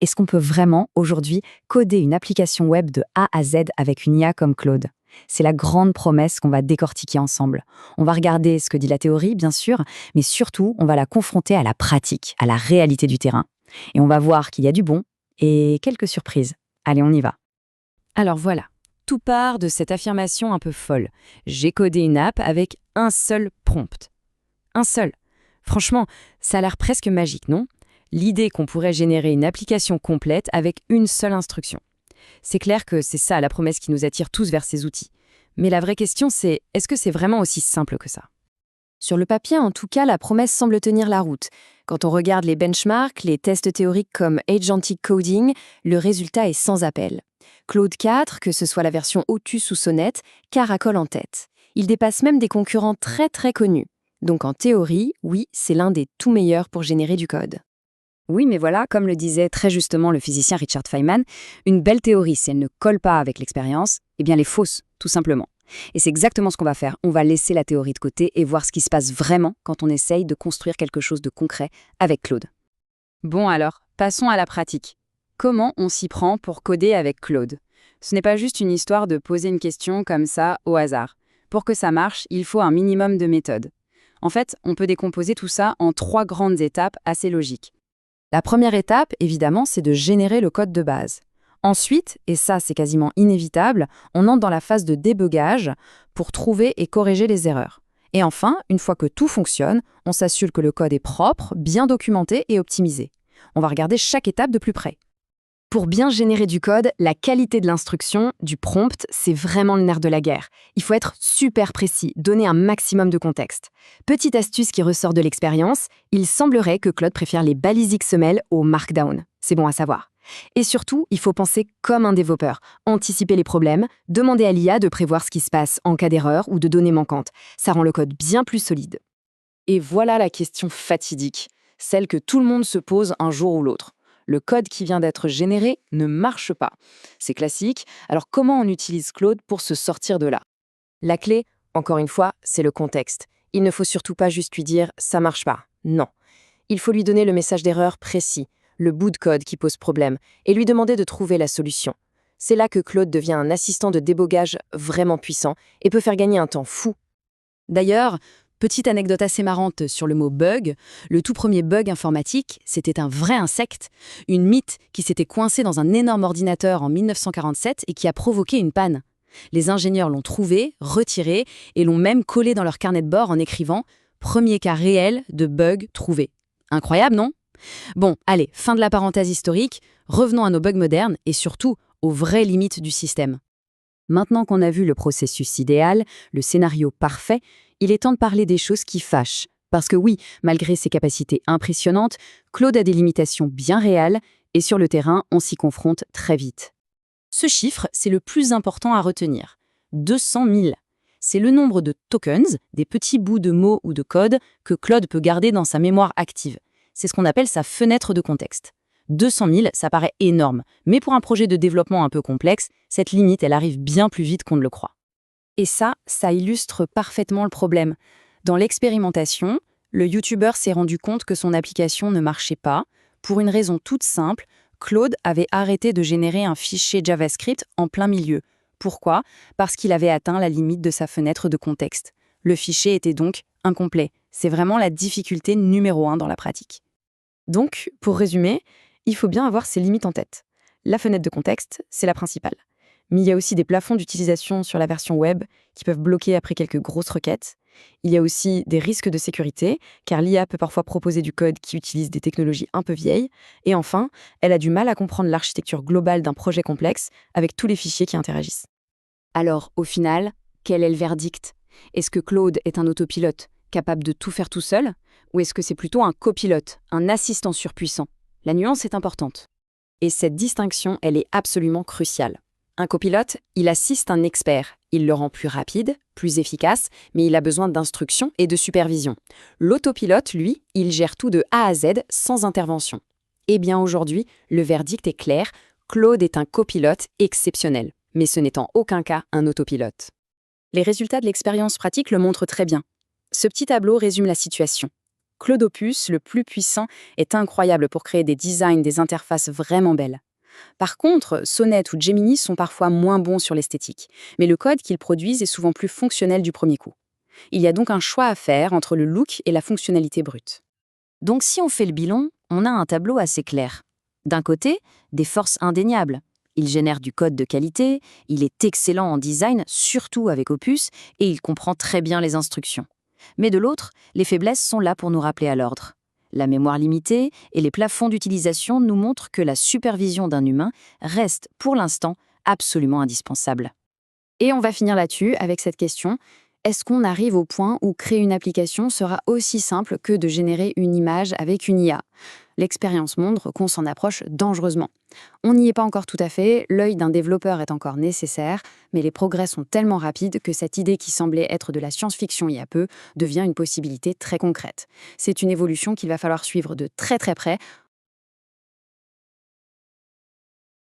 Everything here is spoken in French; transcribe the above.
Est-ce qu'on peut vraiment, aujourd'hui, coder une application web de A à Z avec une IA comme Claude? C'est la grande promesse qu'on va décortiquer ensemble. On va regarder ce que dit la théorie, bien sûr, mais surtout, on va la confronter à la pratique, à la réalité du terrain. Et on va voir qu'il y a du bon et quelques surprises. Allez, on y va. Alors voilà, tout part de cette affirmation un peu folle. J'ai codé une app avec un seul prompt. Un seul. Franchement, ça a l'air presque magique, non? L'idée qu'on pourrait générer une application complète avec une seule instruction. C'est clair que c'est ça la promesse qui nous attire tous vers ces outils. Mais la vraie question c'est, est-ce que c'est vraiment aussi simple que ça? Sur le papier, en tout cas, la promesse semble tenir la route. Quand on regarde les benchmarks, les tests théoriques comme Agentic Coding, le résultat est sans appel. Claude 4, que ce soit la version Otus ou Sonnet, caracole en tête. Il dépasse même des concurrents très très connus. Donc en théorie, oui, c'est l'un des tout meilleurs pour générer du code. Oui, mais voilà, comme le disait très justement le physicien Richard Feynman, une belle théorie, si elle ne colle pas avec l'expérience, eh bien elle est fausse, tout simplement. Et c'est exactement ce qu'on va faire. On va laisser la théorie de côté et voir ce qui se passe vraiment quand on essaye de construire quelque chose de concret avec Claude. Bon alors, passons à la pratique. Comment on s'y prend pour coder avec Claude? Ce n'est pas juste une histoire de poser une question comme ça au hasard. Pour que ça marche, il faut un minimum de méthode. En fait, on peut décomposer tout ça en 3 grandes étapes assez logiques. La première étape, évidemment, c'est de générer le code de base. Ensuite, et ça c'est quasiment inévitable, on entre dans la phase de débugage pour trouver et corriger les erreurs. Et enfin, une fois que tout fonctionne, on s'assure que le code est propre, bien documenté et optimisé. On va regarder chaque étape de plus près. Pour bien générer du code, la qualité de l'instruction, du prompt, c'est vraiment le nerf de la guerre. Il faut être super précis, donner un maximum de contexte. Petite astuce qui ressort de l'expérience, il semblerait que Claude préfère les balises XML au Markdown. C'est bon à savoir. Et surtout, il faut penser comme un développeur, anticiper les problèmes, demander à l'IA de prévoir ce qui se passe en cas d'erreur ou de données manquantes. Ça rend le code bien plus solide. Et voilà la question fatidique, celle que tout le monde se pose un jour ou l'autre. Le code qui vient d'être généré ne marche pas. C'est classique, alors comment on utilise Claude pour se sortir de là? La clé, encore une fois, c'est le contexte. Il ne faut surtout pas juste lui dire « ça marche pas ». Non. Il faut lui donner le message d'erreur précis, le bout de code qui pose problème, et lui demander de trouver la solution. C'est là que Claude devient un assistant de débogage vraiment puissant et peut faire gagner un temps fou. D'ailleurs, petite anecdote assez marrante sur le mot bug, le tout premier bug informatique, c'était un vrai insecte, une mythe qui s'était coincée dans un énorme ordinateur en 1947 et qui a provoqué une panne. Les ingénieurs l'ont trouvé, retiré et l'ont même collé dans leur carnet de bord en écrivant « Premier cas réel de bug trouvé ». Incroyable, non? Bon, allez, fin de la parenthèse historique, revenons à nos bugs modernes et surtout aux vraies limites du système. Maintenant qu'on a vu le processus idéal, le scénario parfait, il est temps de parler des choses qui fâchent. Parce que oui, malgré ses capacités impressionnantes, Claude a des limitations bien réelles et sur le terrain, on s'y confronte très vite. Ce chiffre, c'est le plus important à retenir. 200 000. C'est le nombre de tokens, des petits bouts de mots ou de code que Claude peut garder dans sa mémoire active. C'est ce qu'on appelle sa fenêtre de contexte. 200 000, ça paraît énorme, mais pour un projet de développement un peu complexe, cette limite, elle arrive bien plus vite qu'on ne le croit. Et ça illustre parfaitement le problème. Dans l'expérimentation, le YouTuber s'est rendu compte que son application ne marchait pas. Pour une raison toute simple, Claude avait arrêté de générer un fichier JavaScript en plein milieu. Pourquoi? Parce qu'il avait atteint la limite de sa fenêtre de contexte. Le fichier était donc incomplet. C'est vraiment la difficulté numéro 1 dans la pratique. Donc, pour résumer, il faut bien avoir ses limites en tête. La fenêtre de contexte, c'est la principale. Mais il y a aussi des plafonds d'utilisation sur la version web qui peuvent bloquer après quelques grosses requêtes. Il y a aussi des risques de sécurité, car l'IA peut parfois proposer du code qui utilise des technologies un peu vieilles. Et enfin, elle a du mal à comprendre l'architecture globale d'un projet complexe avec tous les fichiers qui interagissent. Alors, au final, quel est le verdict? Est-ce que Claude est un autopilote capable de tout faire tout seul? Ou est-ce que c'est plutôt un copilote, un assistant surpuissant? La nuance est importante. Et cette distinction, elle est absolument cruciale. Un copilote, il assiste un expert. Il le rend plus rapide, plus efficace, mais il a besoin d'instructions et de supervision. L'autopilote, lui, il gère tout de A à Z sans intervention. Eh bien aujourd'hui, le verdict est clair, Claude est un copilote exceptionnel, mais ce n'est en aucun cas un autopilote. Les résultats de l'expérience pratique le montrent très bien. Ce petit tableau résume la situation. Claude Opus, le plus puissant, est incroyable pour créer des designs, des interfaces vraiment belles. Par contre, Sonnet ou Gemini sont parfois moins bons sur l'esthétique, mais le code qu'ils produisent est souvent plus fonctionnel du premier coup. Il y a donc un choix à faire entre le look et la fonctionnalité brute. Donc si on fait le bilan, on a un tableau assez clair. D'un côté, des forces indéniables. Il génère du code de qualité, il est excellent en design, surtout avec Opus, et il comprend très bien les instructions. Mais de l'autre, les faiblesses sont là pour nous rappeler à l'ordre. La mémoire limitée et les plafonds d'utilisation nous montrent que la supervision d'un humain reste, pour l'instant, absolument indispensable. Et on va finir là-dessus avec cette question. Est-ce qu'on arrive au point où créer une application sera aussi simple que de générer une image avec une IA? L'expérience montre qu'on s'en approche dangereusement. On n'y est pas encore tout à fait, l'œil d'un développeur est encore nécessaire, mais les progrès sont tellement rapides que cette idée qui semblait être de la science-fiction il y a peu devient une possibilité très concrète. C'est une évolution qu'il va falloir suivre de très très près